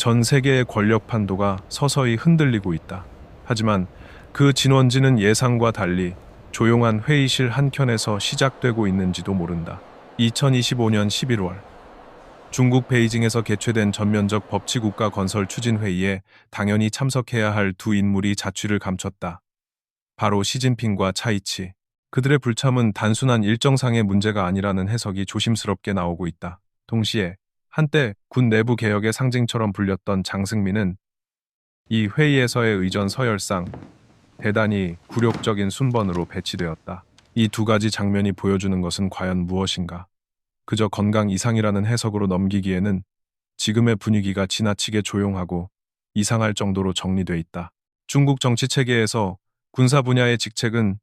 전 세계의 권력 판도가 서서히 흔들리고 있다. 하지만 그 진원지는 예상과 달리 조용한 회의실 한켠에서 시작되고 있는지도 모른다. 2025년 11월 중국 베이징에서 개최된 전면적 법치국가 건설 추진회의에 당연히 참석해야 할 두 인물이 자취를 감췄다. 바로 시진핑과 차이치. 그들의 불참은 단순한 일정상의 문제가 아니라는 해석이 조심스럽게 나오고 있다. 동시에 한때 군 내부 개혁의 상징처럼 불렸던 장승민은 이 회의에서의 의전 서열상 대단히 굴욕적인 순번으로 배치되었다. 이 두 가지 장면이 보여주는 것은 과연 무엇인가? 그저 건강 이상이라는 해석으로 넘기기에는 지금의 분위기가 지나치게 조용하고 이상할 정도로 정리돼 있다. 중국 정치 체계에서 군사 분야의 직책은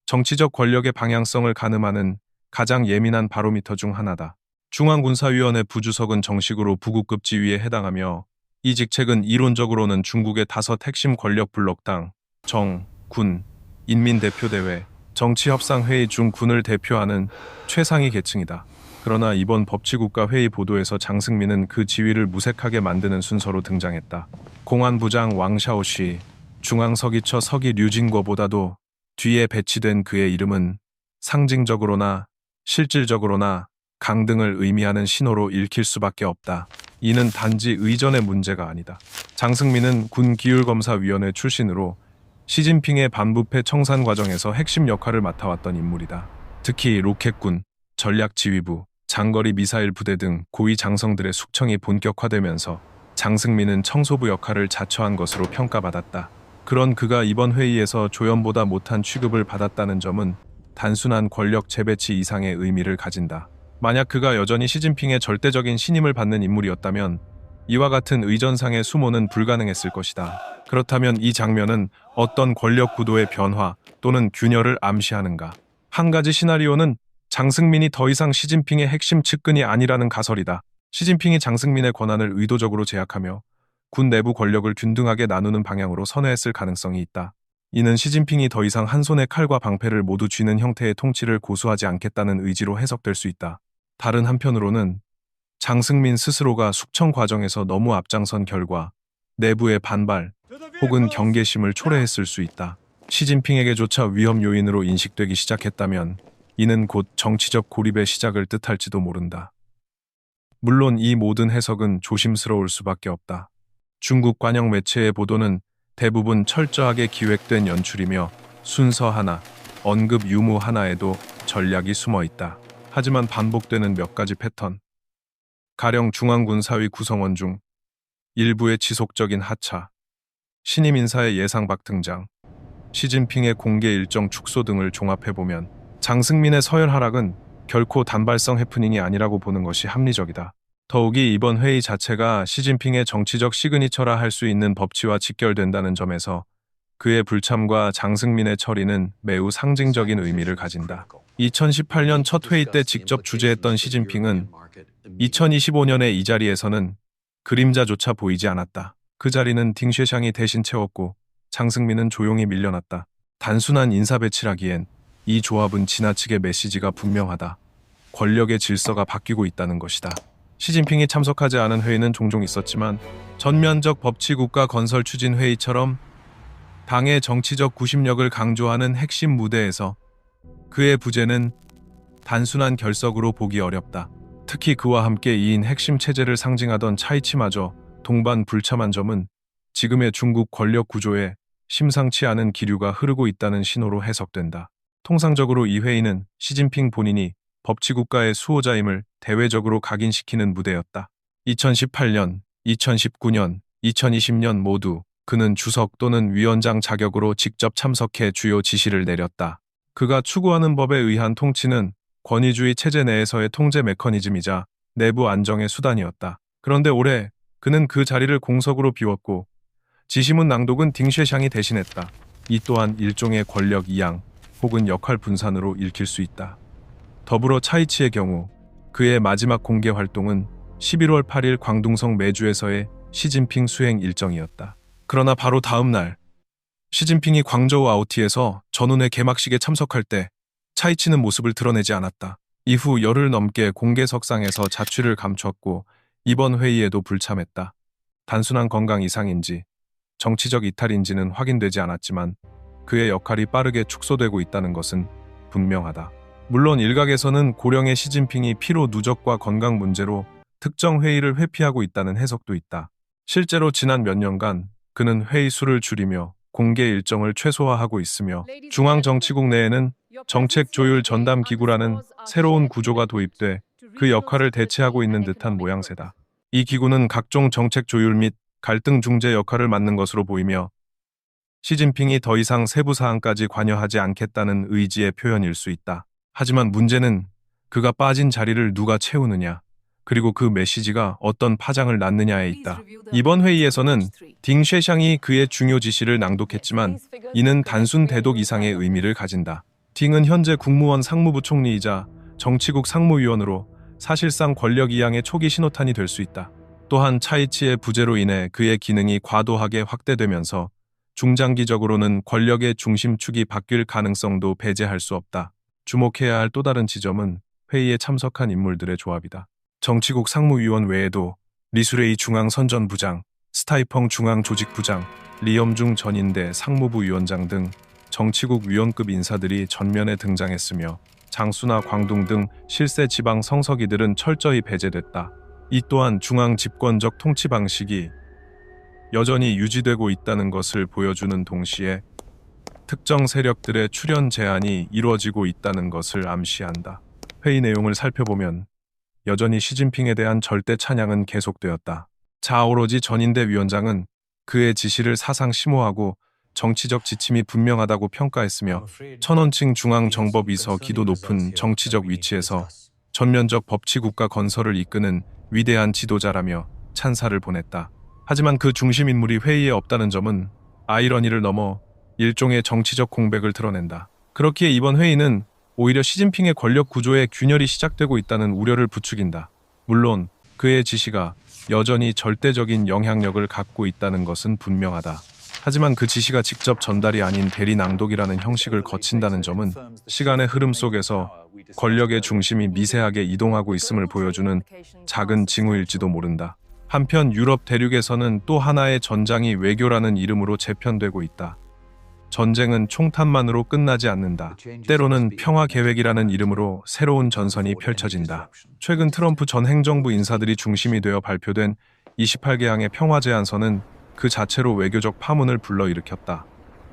정치적 권력의 방향성을 가늠하는 가장 예민한 바로미터 중 하나다. 중앙군사위원회 부주석은 정식으로 부국급 지위에 해당하며 이 직책은 이론적으로는 중국의 5 핵심 권력 블록당, 정, 군, 인민대표대회, 정치협상회의 중 군을 대표하는 최상위 계층이다. 그러나 이번 법치국가회의 보도에서 장승민은 그 지위를 무색하게 만드는 순서로 등장했다. 공안부장 왕샤오시, 중앙서기처 서기 류진궈보다도 뒤에 배치된 그의 이름은 상징적으로나 실질적으로나 강등을 의미하는 신호로 읽힐 수밖에 없다. 이는 단지 의전의 문제가 아니다. 장승민은 군기율검사위원회 출신으로 시진핑의 반부패 청산 과정에서 핵심 역할을 맡아왔던 인물이다. 특히 로켓군, 전략지휘부, 장거리 미사일 부대 등 고위 장성들의 숙청이 본격화되면서 장승민은 청소부 역할을 자처한 것으로 평가받았다. 그런 그가 이번 회의에서 조연보다 못한 취급을 받았다는 점은 단순한 권력 재배치 이상의 의미를 가진다. 만약 그가 여전히 시진핑의 절대적인 신임을 받는 인물이었다면 이와 같은 의전상의 수모는 불가능했을 것이다. 그렇다면 이 장면은 어떤 권력 구도의 변화 또는 균열을 암시하는가? 한 가지 시나리오는 장승민이 더 이상 시진핑의 핵심 측근이 아니라는 가설이다. 시진핑이 장승민의 권한을 의도적으로 제약하며 군 내부 권력을 균등하게 나누는 방향으로 선회했을 가능성이 있다. 이는 시진핑이 더 이상 한 손에 칼과 방패를 모두 쥐는 형태의 통치를 고수하지 않겠다는 의지로 해석될 수 있다. 다른 한편으로는 장승민 스스로가 숙청 과정에서 너무 앞장선 결과 내부의 반발 혹은 경계심을 초래했을 수 있다. 시진핑에게조차 위험 요인으로 인식되기 시작했다면 이는 곧 정치적 고립의 시작을 뜻할지도 모른다. 물론 이 모든 해석은 조심스러울 수밖에 없다. 중국 관영 매체의 보도는 대부분 철저하게 기획된 연출이며 순서 하나, 언급 유무 하나에도 전략이 숨어 있다. 하지만 반복되는 몇 가지 패턴, 가령 중앙군사위 구성원 중 일부의 지속적인 하차, 신임 인사의 예상 박등장, 시진핑의 공개 일정 축소 등을 종합해보면 장승민의 서열 하락은 결코 단발성 해프닝이 아니라고 보는 것이 합리적이다. 더욱이 이번 회의 자체가 시진핑의 정치적 시그니처라 할 수 있는 법치와 직결된다는 점에서 그의 불참과 장승민의 처리는 매우 상징적인 의미를 가진다. 2018년 첫 회의 때 직접 주재했던 시진핑은 2025년의 이 자리에서는 그림자조차 보이지 않았다. 그 자리는 딩쉐샹이 대신 채웠고 장승민은 조용히 밀려났다. 단순한 인사 배치라기엔 이 조합은 지나치게 메시지가 분명하다. 권력의 질서가 바뀌고 있다는 것이다. 시진핑이 참석하지 않은 회의는 종종 있었지만 전면적 법치국가 건설 추진 회의처럼 당의 정치적 구심력을 강조하는 핵심 무대에서 그의 부재는 단순한 결석으로 보기 어렵다. 특히 그와 함께 이인 핵심 체제를 상징하던 차이치마저 동반 불참한 점은 지금의 중국 권력 구조에 심상치 않은 기류가 흐르고 있다는 신호로 해석된다. 통상적으로 이 회의는 시진핑 본인이 법치국가의 수호자임을 대외적으로 각인시키는 무대였다. 2018년, 2019년, 2020년 모두 그는 주석 또는 위원장 자격으로 직접 참석해 주요 지시를 내렸다. 그가 추구하는 법에 의한 통치는 권위주의 체제 내에서의 통제 메커니즘이자 내부 안정의 수단이었다. 그런데 올해 그는 그 자리를 공석으로 비웠고 지시문 낭독은 딩쉐샹이 대신했다. 이 또한 일종의 권력 이양 혹은 역할 분산으로 읽힐 수 있다. 더불어 차이치의 경우 그의 마지막 공개 활동은 11월 8일 광둥성 매주에서의 시진핑 수행 일정이었다. 그러나 바로 다음 날 시진핑이 광저우 아우티에서 전운회 개막식에 참석할 때 차이치는 모습을 드러내지 않았다. 이후 열흘 넘게 공개석상에서 자취를 감췄고 이번 회의에도 불참했다. 단순한 건강 이상인지 정치적 이탈인지는 확인되지 않았지만 그의 역할이 빠르게 축소되고 있다는 것은 분명하다. 물론 일각에서는 고령의 시진핑이 피로 누적과 건강 문제로 특정 회의를 회피하고 있다는 해석도 있다. 실제로 지난 몇 년간 그는 회의 수를 줄이며 공개 일정을 최소화하고 있으며 중앙정치국 내에는 정책 조율 전담 기구라는 새로운 구조가 도입돼 그 역할을 대체하고 있는 듯한 모양새다. 이 기구는 각종 정책 조율 및 갈등 중재 역할을 맡는 것으로 보이며 시진핑이 더 이상 세부 사항까지 관여하지 않겠다는 의지의 표현일 수 있다. 하지만 문제는 그가 빠진 자리를 누가 채우느냐, 그리고 그 메시지가 어떤 파장을 낳느냐에 있다. 이번 회의에서는 딩 쉐샹이 그의 중요 지시를 낭독했지만 이는 단순 대독 이상의 의미를 가진다. 딩은 현재 국무원 상무부 총리이자 정치국 상무위원으로 사실상 권력 이양의 초기 신호탄이 될 수 있다. 또한 차이치의 부재로 인해 그의 기능이 과도하게 확대되면서 중장기적으로는 권력의 중심축이 바뀔 가능성도 배제할 수 없다. 주목해야 할 또 다른 지점은 회의에 참석한 인물들의 조합이다. 정치국 상무위원 외에도 리수레이 중앙선전부장, 스타이펑 중앙조직부장, 리엄중 전인대 상무부위원장 등 정치국 위원급 인사들이 전면에 등장했으며 장수나 광둥 등 실세 지방 성서기들은 철저히 배제됐다. 이 또한 중앙 집권적 통치 방식이 여전히 유지되고 있다는 것을 보여주는 동시에 특정 세력들의 출연 제한이 이루어지고 있다는 것을 암시한다. 회의 내용을 살펴보면 여전히 시진핑에 대한 절대 찬양은 계속되었다. 자오로지 전인대 위원장은 그의 지시를 사상 심오하고 정치적 지침이 분명하다고 평가했으며 천원칭 중앙정법위서 기도 높은 정치적 위치에서 전면적 법치국가 건설을 이끄는 위대한 지도자라며 찬사를 보냈다. 하지만 그 중심 인물이 회의에 없다는 점은 아이러니를 넘어 일종의 정치적 공백을 드러낸다. 그렇기에 이번 회의는 오히려 시진핑의 권력 구조에 균열이 시작되고 있다는 우려를 부추긴다. 물론 그의 지시가 여전히 절대적인 영향력을 갖고 있다는 것은 분명하다. 하지만 그 지시가 직접 전달이 아닌 대리 낭독이라는 형식을 거친다는 점은 시간의 흐름 속에서 권력의 중심이 미세하게 이동하고 있음을 보여주는 작은 징후일지도 모른다. 한편 유럽 대륙에서는 또 하나의 전장이 외교라는 이름으로 재편되고 있다. 전쟁은 총탄만으로 끝나지 않는다. 때로는 평화 계획이라는 이름으로 새로운 전선이 펼쳐진다. 최근 트럼프 전 행정부 인사들이 중심이 되어 발표된 28개항의 평화 제안서는 그 자체로 외교적 파문을 불러일으켰다.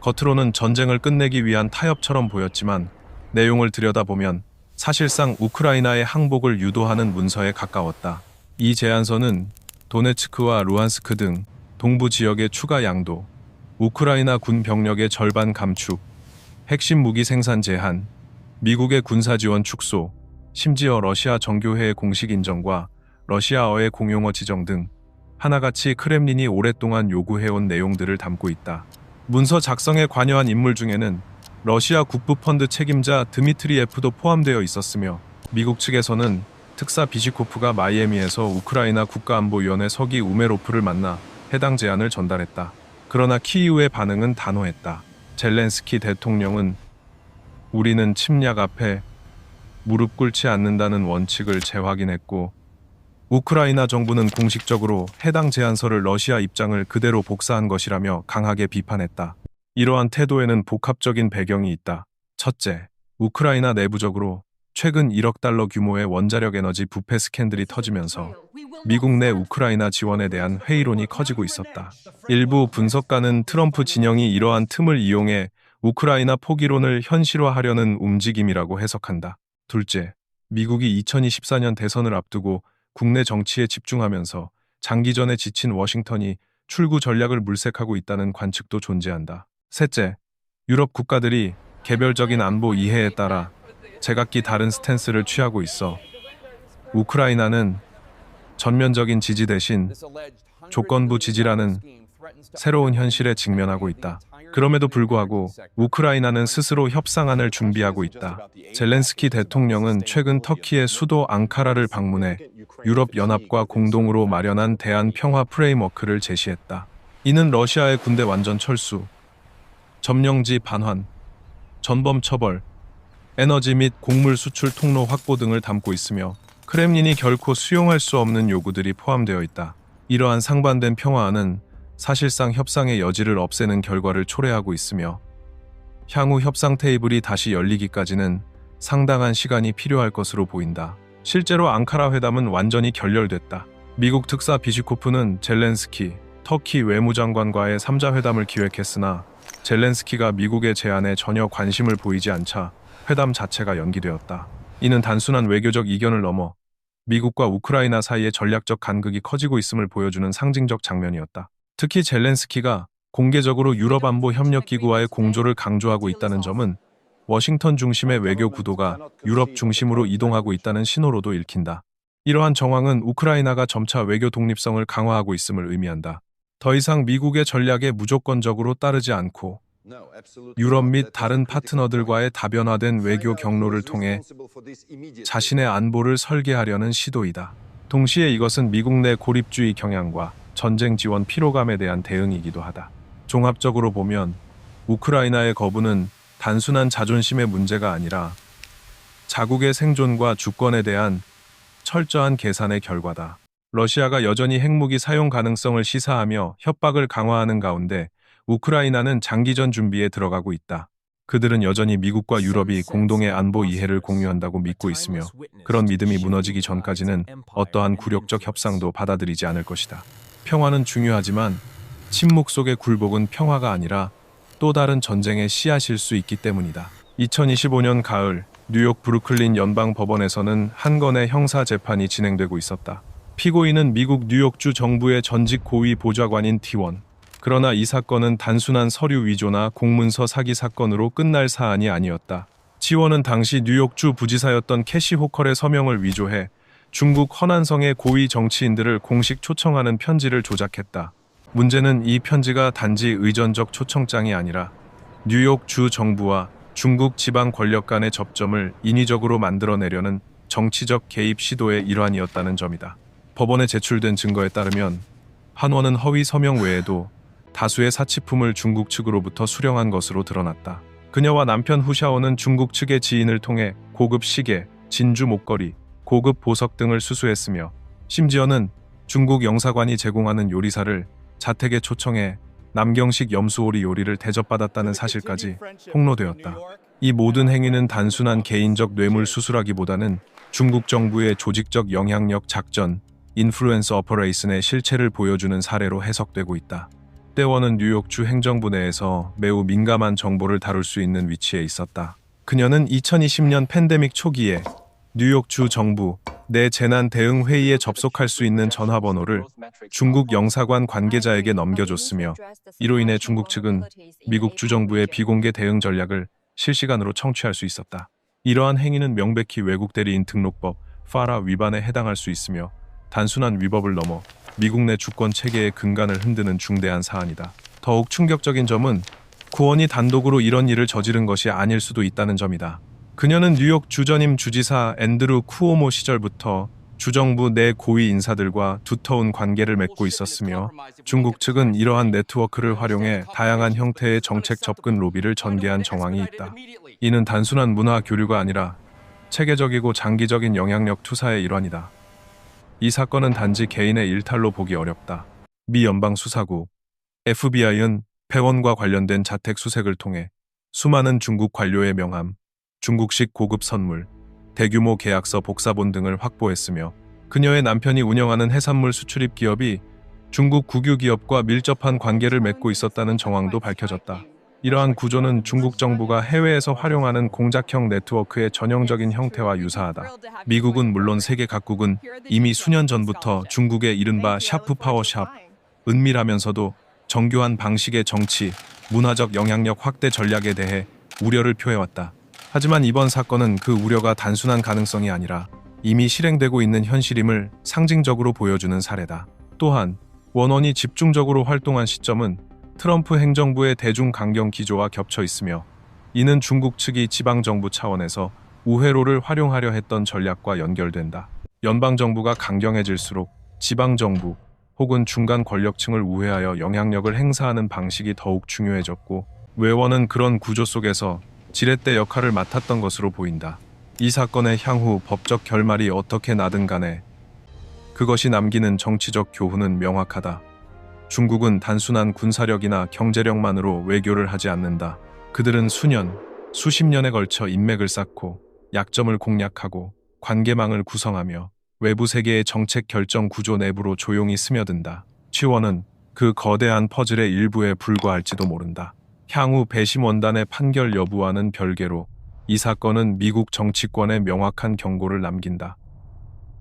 겉으로는 전쟁을 끝내기 위한 타협처럼 보였지만 내용을 들여다보면 사실상 우크라이나의 항복을 유도하는 문서에 가까웠다. 이 제안서는 도네츠크와 루한스크 등 동부 지역의 추가 양도, 우크라이나 군 병력의 절반 감축, 핵심 무기 생산 제한, 미국의 군사 지원 축소, 심지어 러시아 정교회의 공식 인정과 러시아어의 공용어 지정 등 하나같이 크렘린이 오랫동안 요구해온 내용들을 담고 있다. 문서 작성에 관여한 인물 중에는 러시아 국부펀드 책임자 드미트리예프도 포함되어 있었으며 미국 측에서는 특사 비시코프가 마이애미에서 우크라이나 국가안보위원회 서기 우메로프를 만나 해당 제안을 전달했다. 그러나 키이우의 반응은 단호했다. 젤렌스키 대통령은 우리는 침략 앞에 무릎 꿇지 않는다는 원칙을 재확인했고 우크라이나 정부는 공식적으로 해당 제안서를 러시아 입장을 그대로 복사한 것이라며 강하게 비판했다. 이러한 태도에는 복합적인 배경이 있다. 첫째, 우크라이나 내부적으로 최근 1억 달러 규모의 원자력 에너지 부패 스캔들이 터지면서 미국 내 우크라이나 지원에 대한 회의론이 커지고 있었다. 일부 분석가는 트럼프 진영이 이러한 틈을 이용해 우크라이나 포기론을 현실화하려는 움직임이라고 해석한다. 둘째, 미국이 2024년 대선을 앞두고 국내 정치에 집중하면서 장기전에 지친 워싱턴이 출구 전략을 물색하고 있다는 관측도 존재한다. 셋째, 유럽 국가들이 개별적인 안보 이해에 따라 제각기 다른 스탠스를 취하고 있어 우크라이나는 전면적인 지지 대신 조건부 지지라는 새로운 현실에 직면하고 있다. 그럼에도 불구하고 우크라이나는 스스로 협상안을 준비하고 있다. 젤렌스키 대통령은 최근 터키의 수도 앙카라를 방문해 유럽연합과 공동으로 마련한 대안 평화 프레임워크를 제시했다. 이는 러시아의 군대 완전 철수, 점령지 반환, 전범 처벌, 에너지 및 곡물 수출 통로 확보 등을 담고 있으며 크렘린이 결코 수용할 수 없는 요구들이 포함되어 있다. 이러한 상반된 평화안은 사실상 협상의 여지를 없애는 결과를 초래하고 있으며 향후 협상 테이블이 다시 열리기까지는 상당한 시간이 필요할 것으로 보인다. 실제로 앙카라 회담은 완전히 결렬됐다. 미국 특사 비시코프는 젤렌스키, 터키 외무장관과의 3자 회담을 기획했으나 젤렌스키가 미국의 제안에 전혀 관심을 보이지 않자 회담 자체가 연기되었다. 이는 단순한 외교적 이견을 넘어 미국과 우크라이나 사이의 전략적 간극이 커지고 있음을 보여주는 상징적 장면이었다. 특히 젤렌스키가 공개적으로 유럽 안보 협력 기구와의 공조를 강조하고 있다는 점은 워싱턴 중심의 외교 구도가 유럽 중심으로 이동하고 있다는 신호로도 읽힌다. 이러한 정황은 우크라이나가 점차 외교 독립성을 강화하고 있음을 의미한다. 더 이상 미국의 전략에 무조건적으로 따르지 않고 유럽 및 다른 파트너들과의 다변화된 외교 경로를 통해 자신의 안보를 설계하려는 시도이다. 동시에 이것은 미국 내 고립주의 경향과 전쟁 지원 피로감에 대한 대응이기도 하다. 종합적으로 보면 우크라이나의 거부는 단순한 자존심의 문제가 아니라 자국의 생존과 주권에 대한 철저한 계산의 결과다. 러시아가 여전히 핵무기 사용 가능성을 시사하며 협박을 강화하는 가운데 우크라이나는 장기전 준비에 들어가고 있다. 그들은 여전히 미국과 유럽이 공동의 안보 이해를 공유한다고 믿고 있으며 그런 믿음이 무너지기 전까지는 어떠한 굴욕적 협상도 받아들이지 않을 것이다. 평화는 중요하지만 침묵 속의 굴복은 평화가 아니라 또 다른 전쟁의 씨앗일 수 있기 때문이다. 2025년 가을 뉴욕 브루클린 연방법원에서는 한 건의 형사 재판이 진행되고 있었다. 피고인은 미국 뉴욕주 정부의 전직 고위 보좌관인 T1. 그러나 이 사건은 단순한 서류 위조나 공문서 사기 사건으로 끝날 사안이 아니었다. T1은 당시 뉴욕주 부지사였던 캐시 호컬의 서명을 위조해 중국 허난성의 고위 정치인들을 공식 초청하는 편지를 조작했다. 문제는 이 편지가 단지 의전적 초청장이 아니라 뉴욕 주 정부와 중국 지방 권력 간의 접점을 인위적으로 만들어내려는 정치적 개입 시도의 일환이었다는 점이다. 법원에 제출된 증거에 따르면 한원은 허위 서명 외에도 다수의 사치품을 중국 측으로부터 수령한 것으로 드러났다. 그녀와 남편 후샤오는 중국 측의 지인을 통해 고급 시계, 진주 목걸이, 고급 보석 등을 수수했으며 심지어는 중국 영사관이 제공하는 요리사를 자택에 초청해 남경식 염수오리 요리를 대접받았다는 사실까지 폭로되었다. 이 모든 행위는 단순한 개인적 뇌물 수수라기보다는 중국 정부의 조직적 영향력 작전, 인플루엔서 어퍼레이션의 실체를 보여주는 사례로 해석되고 있다. 때원은 뉴욕주 행정부 내에서 매우 민감한 정보를 다룰 수 있는 위치에 있었다. 그녀는 2020년 팬데믹 초기에 뉴욕주 정부 내 재난 대응 회의에 접속할 수 있는 전화번호를 중국 영사관 관계자에게 넘겨줬으며 이로 인해 중국 측은 미국 주정부의 비공개 대응 전략을 실시간으로 청취할 수 있었다. 이러한 행위는 명백히 외국 대리인 등록법 FARA 위반에 해당할 수 있으며 단순한 위법을 넘어 미국 내 주권 체계의 근간을 흔드는 중대한 사안이다. 더욱 충격적인 점은 구원이 단독으로 이런 일을 저지른 것이 아닐 수도 있다는 점이다. 그녀는 뉴욕 주전임 주지사 앤드루 쿠오모 시절부터 주정부 내 고위 인사들과 두터운 관계를 맺고 있었으며 중국 측은 이러한 네트워크를 활용해 다양한 형태의 정책 접근 로비를 전개한 정황이 있다. 이는 단순한 문화 교류가 아니라 체계적이고 장기적인 영향력 투사의 일환이다. 이 사건은 단지 개인의 일탈로 보기 어렵다. 미 연방수사국 FBI는 백원과 관련된 자택 수색을 통해 수많은 중국 관료의 명함, 중국식 고급 선물, 대규모 계약서 복사본 등을 확보했으며 그녀의 남편이 운영하는 해산물 수출입 기업이 중국 국유 기업과 밀접한 관계를 맺고 있었다는 정황도 밝혀졌다. 이러한 구조는 중국 정부가 해외에서 활용하는 공작형 네트워크의 전형적인 형태와 유사하다. 미국은 물론 세계 각국은 이미 수년 전부터 중국의 이른바 샤프 파워샵, 은밀하면서도 정교한 방식의 정치, 문화적 영향력 확대 전략에 대해 우려를 표해왔다. 하지만 이번 사건은 그 우려가 단순한 가능성이 아니라 이미 실행되고 있는 현실임을 상징적으로 보여주는 사례다. 또한 원원이 집중적으로 활동한 시점은 트럼프 행정부의 대중 강경 기조와 겹쳐 있으며 이는 중국 측이 지방정부 차원에서 우회로를 활용하려 했던 전략과 연결된다. 연방정부가 강경해질수록 지방정부 혹은 중간 권력층을 우회하여 영향력을 행사하는 방식이 더욱 중요해졌고 외원은 그런 구조 속에서 지렛대 역할을 맡았던 것으로 보인다. 이 사건의 향후 법적 결말이 어떻게 나든 간에 그것이 남기는 정치적 교훈은 명확하다. 중국은 단순한 군사력이나 경제력만으로 외교를 하지 않는다. 그들은 수년, 수십 년에 걸쳐 인맥을 쌓고 약점을 공략하고 관계망을 구성하며 외부 세계의 정책 결정 구조 내부로 조용히 스며든다. 치원은 그 거대한 퍼즐의 일부에 불과할지도 모른다. 향후 배심 원단의 판결 여부와는 별개로 이 사건은 미국 정치권에 명확한 경고를 남긴다.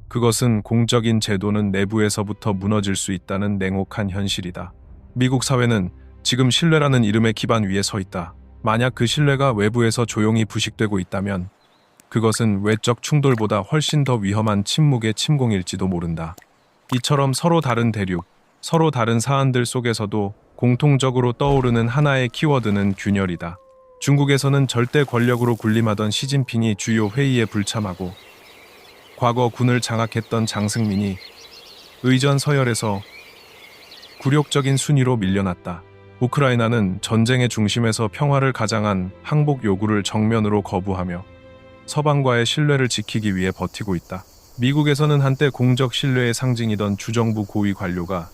그것은 공적인 제도는 내부에서부터 무너질 수 있다는 냉혹한 현실이다. 미국 사회는 지금 신뢰라는 이름의 기반 위에 서 있다. 만약 그 신뢰가 외부에서 조용히 부식되고 있다면 그것은 외적 충돌보다 훨씬 더 위험한 침묵의 침공일지도 모른다. 이처럼 서로 다른 대륙, 서로 다른 사안들 속에서도 공통적으로 떠오르는 하나의 키워드는 균열이다. 중국에서는 절대 권력으로 군림하던 시진핑이 주요 회의에 불참하고 과거 군을 장악했던 장승민이 의전 서열에서 굴욕적인 순위로 밀려났다. 우크라이나는 전쟁의 중심에서 평화를 가장한 항복 요구를 정면으로 거부하며 서방과의 신뢰를 지키기 위해 버티고 있다. 미국에서는 한때 공적 신뢰의 상징이던 주정부 고위 관료가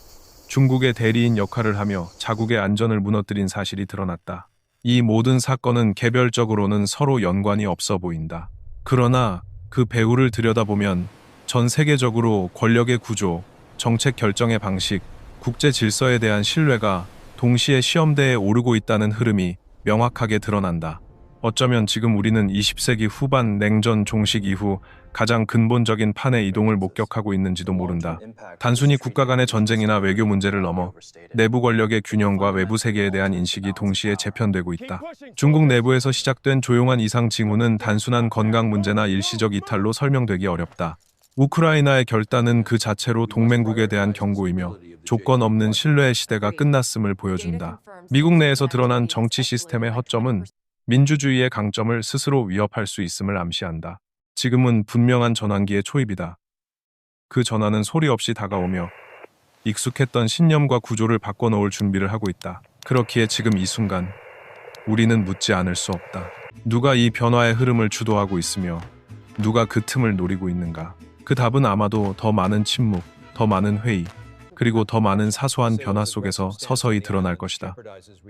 중국의 대리인 역할을 하며 자국의 안전을 무너뜨린 사실이 드러났다. 이 모든 사건은 개별적으로는 서로 연관이 없어 보인다. 그러나 그 배후를 들여다보면 전 세계적으로 권력의 구조, 정책 결정의 방식, 국제 질서에 대한 신뢰가 동시에 시험대에 오르고 있다는 흐름이 명확하게 드러난다. 어쩌면 지금 우리는 20세기 후반 냉전 종식 이후 가장 근본적인 판의 이동을 목격하고 있는지도 모른다. 단순히 국가 간의 전쟁이나 외교 문제를 넘어 내부 권력의 균형과 외부 세계에 대한 인식이 동시에 재편되고 있다. 중국 내부에서 시작된 조용한 이상 징후는 단순한 건강 문제나 일시적 이탈로 설명되기 어렵다. 우크라이나의 결단은 그 자체로 동맹국에 대한 경고이며 조건 없는 신뢰의 시대가 끝났음을 보여준다. 미국 내에서 드러난 정치 시스템의 허점은 민주주의의 강점을 스스로 위협할 수 있음을 암시한다. 지금은 분명한 전환기의 초입이다. 그 전환은 소리 없이 다가오며 익숙했던 신념과 구조를 바꿔놓을 준비를 하고 있다. 그렇기에 지금 이 순간 우리는 묻지 않을 수 없다. 누가 이 변화의 흐름을 주도하고 있으며 누가 그 틈을 노리고 있는가? 그 답은 아마도 더 많은 침묵, 더 많은 회의, 그리고 더 많은 사소한 변화 속에서 서서히 드러날 것이다.